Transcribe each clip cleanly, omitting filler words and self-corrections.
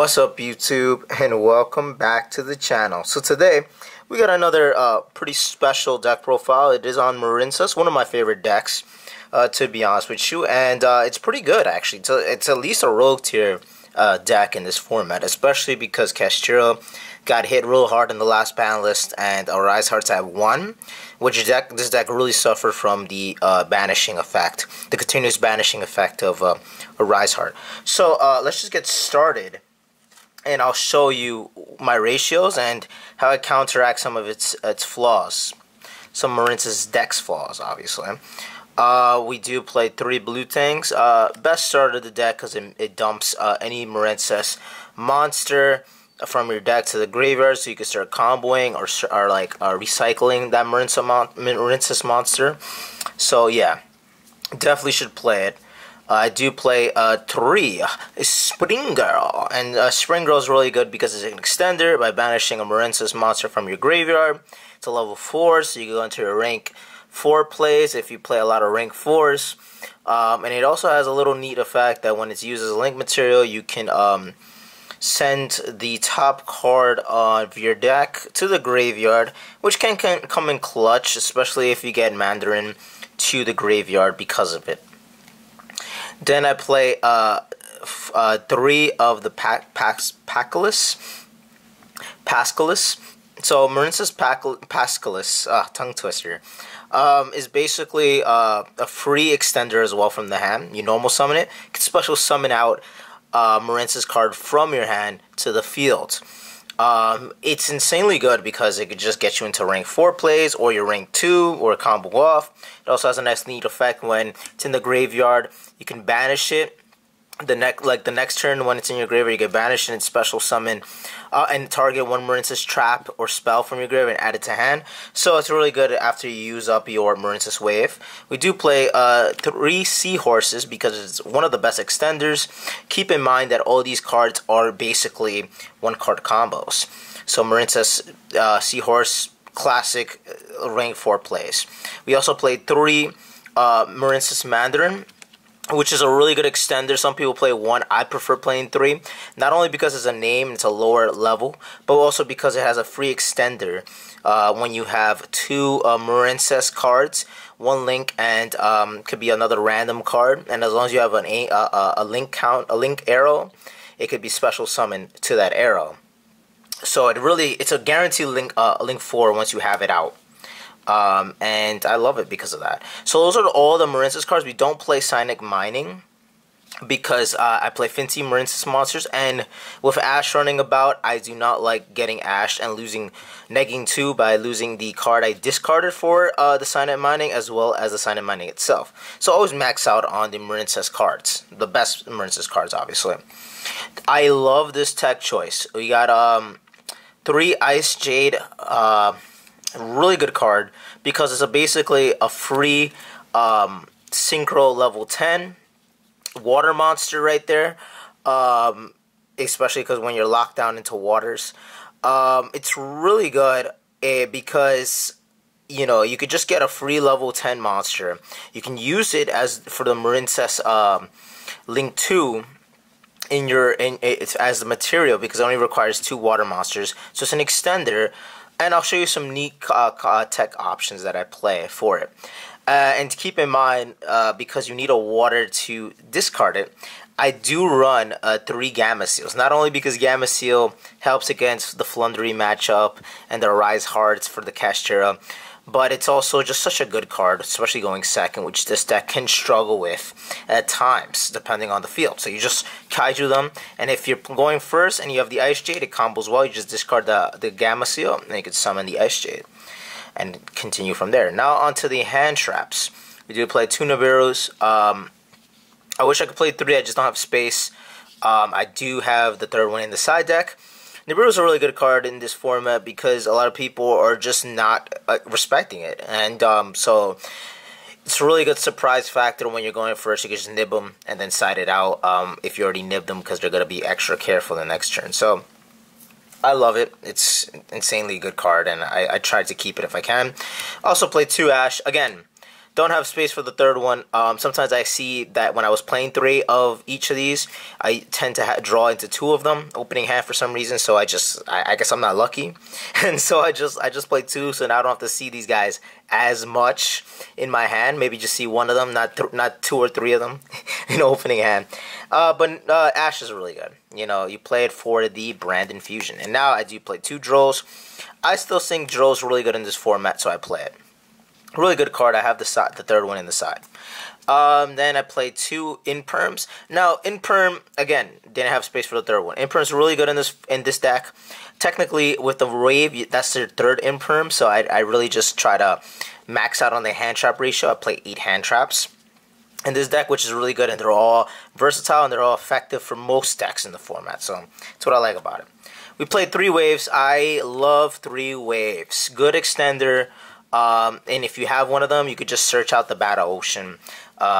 What's up, YouTube, and welcome back to the channel. So today we got another pretty special deck profile. It is on Marincess, one of my favorite decks, to be honest with you, and it's pretty good actually. It's at least a rogue tier deck in this format, especially because Kashtira got hit real hard in the last ban list, and Rise Hearts have won, which this deck really suffered from the banishing effect, the continuous banishing effect of a Rise Heart. So let's just get started, and I'll show you my ratios and how I counteract some of its flaws, some Marincess deck's flaws, obviously. We do play 3 blue things. Best start of the deck because it dumps any Marincess monster from your deck to the graveyard, so you can start comboing or recycling that Marincess monster. So yeah, definitely should play it. I do play 3 Spring Girl, and Spring Girl is really good because it's an extender by banishing a Marincess monster from your graveyard. It's a level 4, so you can go into your rank 4 plays if you play a lot of rank 4s. And it also has a little neat effect that when it's used as a link material, you can send the top card of your deck to the graveyard, which can come in clutch, especially if you get Mandarin to the graveyard because of it. Then I play 3 of the Pascalis. So Marincess Pascalis, tongue twister, is basically a free extender as well from the hand. You normal summon it, you can special summon out Marincess card from your hand to the field. It's insanely good because it could just get you into rank 4 plays or your rank 2 or a combo off. It also has a nice neat effect when it's in the graveyard. You can banish it. The next turn when it's in your graveyard, you can banish it and special summon and target one Marincess trap or spell from your graveyard and add it to hand. So it's really good after you use up your Marincess wave. We do play 3 Seahorses because it's one of the best extenders. Keep in mind that all these cards are basically 1-card combos. So Marincess Seahorse classic rank 4 plays. We also play 3 Marincess Mandarin, which is a really good extender. Some people play 1. I prefer playing 3. Not only because it's a name, it's a lower level, but also because it has a free extender when you have 2 Marincess cards, 1 link, and could be another random card. And as long as you have a link arrow, it could be special summoned to that arrow. So it's a guaranteed link 4 once you have it out. And I love it because of that. So those are all the Marincess cards. We don't play Psionic Mining because I play Finty Marincess monsters, and with Ash running about, I do not like getting Ashed and negging 2 by losing the card I discarded for the Psionic Mining as well as the Psionic Mining itself. So always max out on the Marincess cards, the best Marincess cards, obviously. I love this tech choice. We got 3 Ice Jade. Really good card because it's basically a free synchro level 10 water monster right there, especially because when you're locked down into waters, it's really good because you could just get a free level 10 monster. You can use it for the Marincess Link 2 as the material because it only requires 2 water monsters, so it's an extender. And I'll show you some neat tech options that I play for it. And keep in mind, because you need a water to discard it, I do run 3 Gamma Seals. Not only because Gamma Seal helps against the Flundery matchup and the Rise Hearts for the Kashtira, but it's also just such a good card, especially going second, which this deck can struggle with at times, depending on the field. So you just Kaiju them, and if you're going first and you have the Ice Jade, it combos well. You just discard the Gamma Seal, and you can summon the Ice Jade, and continue from there. Now onto the hand traps. We do play 2 Nibiru's. I wish I could play 3, I just don't have space. I do have the 3rd one in the side deck. Nibiru is a really good card in this format because a lot of people are just not respecting it, and so it's a really good surprise factor when you're going first. You can just nib them and then side it out if you already nibbed them because they're going to be extra careful the next turn. So I love it. It's an insanely good card, and I try to keep it if I can. Also play 2 Ash. Again, Don't have space for the third one. Sometimes I see that when I was playing 3 of each of these, I tend to draw into 2 of them, opening hand for some reason. So I guess I'm not lucky, and so I just play 2, so now I don't have to see these guys as much in my hand. Maybe just see 1 of them, not 2 or 3 of them in opening hand. But Ash is really good. You know, you play it for the Brand Infusion, and now I do play 2 Drows. I still think Drows really good in this format, so I play it. Really good card. I have the third one in the side. Then I played 2 Imperms. Now Imperm, again, didn't have space for the third one. Imperm's really good in this deck. Technically, with the Wave, that's their 3rd Imperm, so I really just try to max out on the hand trap ratio. I play 8 hand traps in this deck, which is really good, and they're all versatile and they're all effective for most decks in the format. So that's what I like about it. We played 3 Waves. I love 3 Waves. Good extender. And if you have one of them, you could just search out the Battle Ocean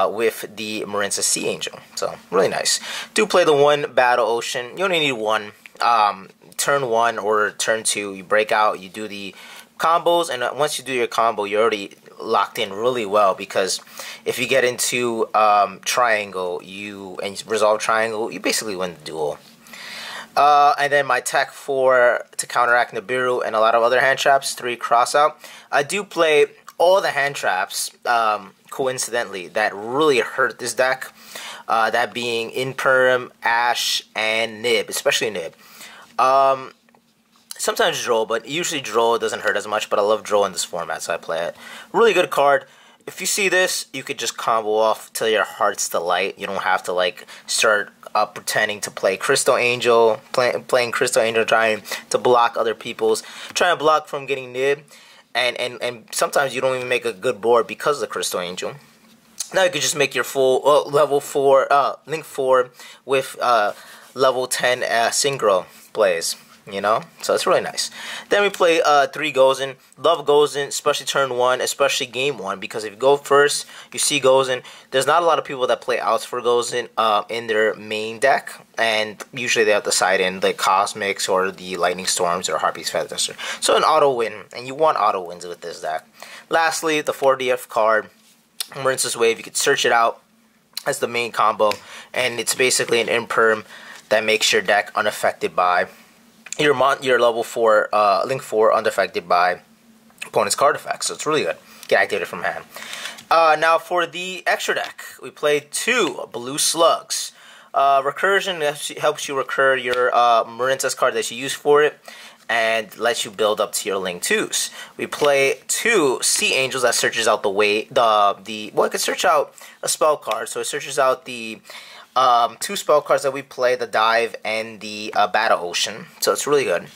with the Marincess Sea Angel. So, really nice. Do play the 1 Battle Ocean. You only need 1. Turn 1 or turn 2, you break out, you do the combos, and once you do your combo, you're already locked in really well, because if you get into Triangle, and resolve Triangle, you basically win the duel. And then my tech to counteract Nibiru and a lot of other hand traps, 3 cross out. I do play all the hand traps, coincidentally, that really hurt this deck. That being Imperm, Ash, and Nib, especially Nib. Sometimes Droll, but usually Droll doesn't hurt as much, but I love Droll in this format, so I play it. Really good card. If you see this, you could just combo off till your heart's delight. You don't have to like start pretending to play Crystal Angel, playing Crystal Angel, trying to block other people's, trying to block from getting Nib, and sometimes you don't even make a good board because of the Crystal Angel. Now you could just make your full level 4, Link 4 with level 10 Synchro plays. You know, so it's really nice. Then we play 3 Gozen. Love Gozen, especially turn 1, especially game 1, because if you go first, you see Gozen. There's not a lot of people that play outs for Gozen in their main deck, and usually they have to side in the Cosmics or the Lightning Storms or Harpy's Feather Duster. So an auto win, and you want auto wins with this deck. Lastly, the 4DF card, Marincess Wave. You could search it out as the main combo, and it's basically an Imperm that makes your deck unaffected by your level 4 Link 4 unaffected by opponent's card effects. So it's really good. Get activated from hand. Now for the extra deck, we played 2 Blue Slugs. Recursion helps you recur your Marincess card that you use for it, and lets you build up to your Link 2s. We play 2 Sea Angels that searches out well, it can search out a spell card, so it searches out the 2 spell cards that we play, the Dive and the Battle Ocean. So it's really good.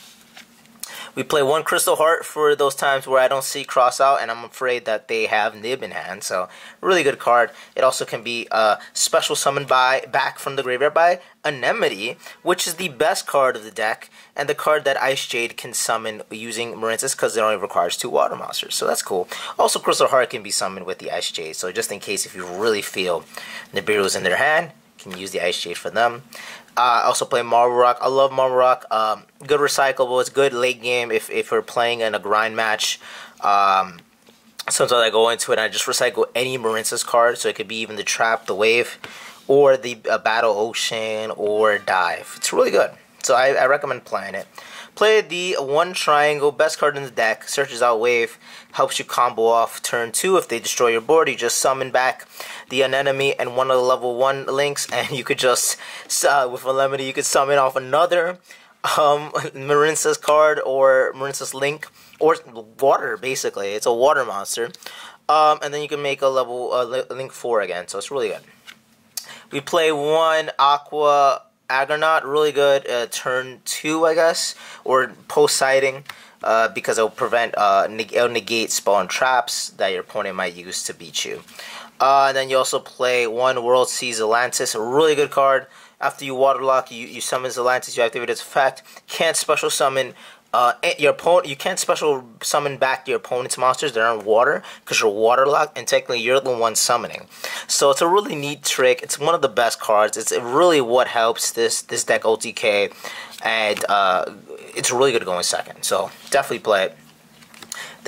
We play 1 Crystal Heart for those times where I don't see cross out and I'm afraid that they have Nib in hand. So really good card. It also can be special summoned back from the graveyard by Anemone, which is the best card of the deck, and the card that Ice Jade can summon using Marincess because it only requires 2 water monsters. So that's cool. Also, Crystal Heart can be summoned with the Ice Jade. So just in case if you really feel Nibiru's in their hand, can use the Ice Jade for them. I also play Marble Rock. I love Marble Rock. Good recyclable. It's good late game if we're playing in a grind match. Sometimes I go into it and I just recycle any Marincess card. So it could be even the Trap, the Wave, or the Battle Ocean, or Dive. It's really good. So I recommend playing it. Play the 1 Triangle, best card in the deck. Searches out Wave, helps you combo off turn 2. If they destroy your board, you just summon back the Anemone and one of the level 1 links, and you could just, with Anemone, you could summon off another Marincess card or Marincess Link, or water, basically. It's a water monster. And then you can make a level Link 4 again, so it's really good. We play 1 Aqua Agronaut, really good turn 2, I guess, or post-sighting, because it'll prevent, it'll negate spell and traps that your opponent might use to beat you. And then you also play 1 World Seas Atlantis, a really good card. After you waterlock, you summon Atlantis, you activate its effect. Can't special summon your opponent. You can't special summon back your opponent's monsters that are in water because you're waterlocked, and technically you're the one summoning. So it's a really neat trick. It's one of the best cards. It's really what helps this deck OTK, and it's really good going second. So definitely play it.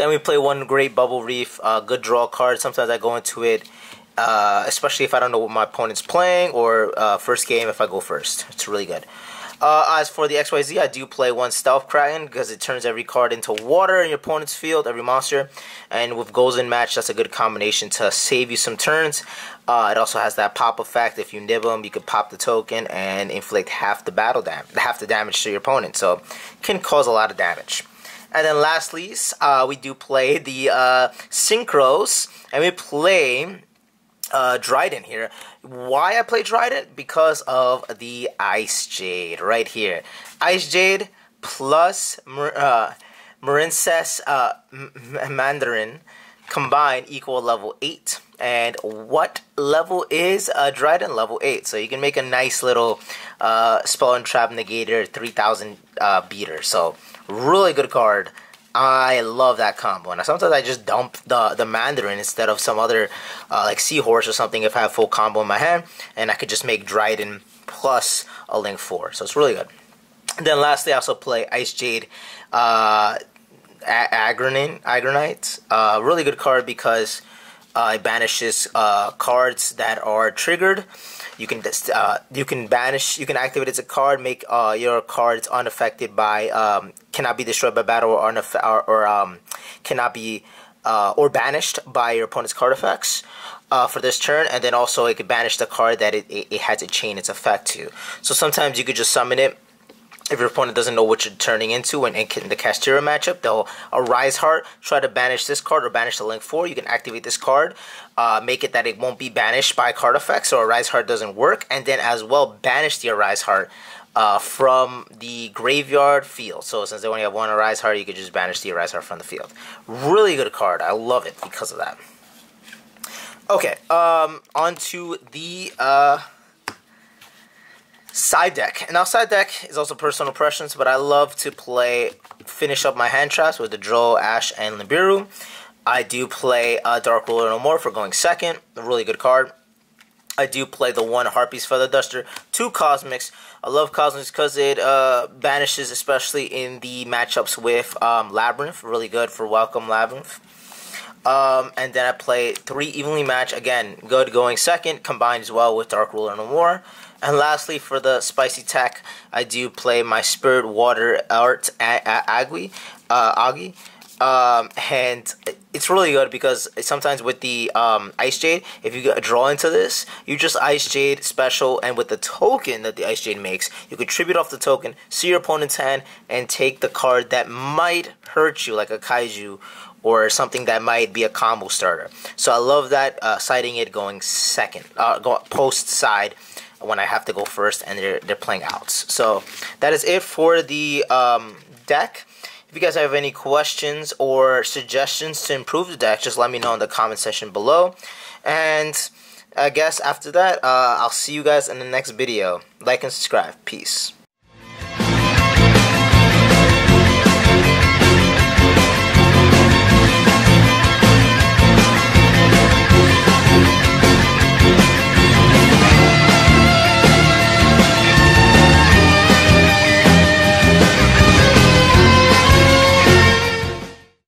Then we play one great Bubble Reef, good draw card. Sometimes I go into it, especially if I don't know what my opponent's playing, or first game if I go first. It's really good. As for the XYZ, I do play one Stealth Kraken because it turns every card into water in your opponent's field, every monster. And with goals in match, that's a good combination to save you some turns. It also has that pop effect. If you nibble them, you can pop the token and inflict half the damage to your opponent. So it can cause a lot of damage. And then lastly, we do play the Synchros, and we play Dryden here. Why I play Dryden? Because of the Ice Jade right here. Ice Jade plus Marincess Mandarin combined equal level 8. And what level is Dryden? Level 8. So you can make a nice little spell and trap negator 3000 beater. So really good card. I love that combo. And sometimes I just dump the Mandarin instead of some other like Seahorse or something if I have full combo in my hand, and I could just make Dryden plus a Link 4. So it's really good. And then lastly, I also play Ice Jade Agronite. Really good card because it banishes cards that are triggered. You can activate as a card, make your cards unaffected by cannot be destroyed by battle or cannot be or banished by your opponent's card effects for this turn, and then also it can banish the card that it had to chain its effect to. So sometimes you could just summon it. If your opponent doesn't know what you're turning into, and in the Castera matchup, they'll Rise Heart, try to banish this card or banish the Link 4. You can activate this card, make it that it won't be banished by card effects, so Rise Heart doesn't work, and then as well banish the Rise Heart from the graveyard field. So since they only have one Rise Heart, you could just banish the Rise Heart from the field. Really good card. I love it because of that. Okay, on to the side deck. Now, side deck is also personal preference, but I love to finish up my hand traps with the Drow, Ash, and Nibiru. I do play Dark Ruler No More for going second. A really good card. I do play the one Harpy's Feather Duster, 2 Cosmics. I love Cosmics because it banishes, especially in the matchups with Labyrinth. Really good for Welcome Labyrinth. And then I play 3 Evenly Match. Again, good going second, combined as well with Dark Ruler No More. And lastly, for the spicy tech, I do play my Spirit Water Art Agi. And it's really good because sometimes with the Ice Jade, if you draw into this, you just Ice Jade special, and with the token that the Ice Jade makes, you could tribute off the token, see your opponent's hand, and take the card that might hurt you, like a Kaiju, or something that might be a combo starter. So I love that, siding it going second, post side, when I have to go first and they're playing outs. So that is it for the deck. If you guys have any questions or suggestions to improve the deck, just let me know in the comment section below. And I guess after that, I'll see you guys in the next video. Like and subscribe. Peace.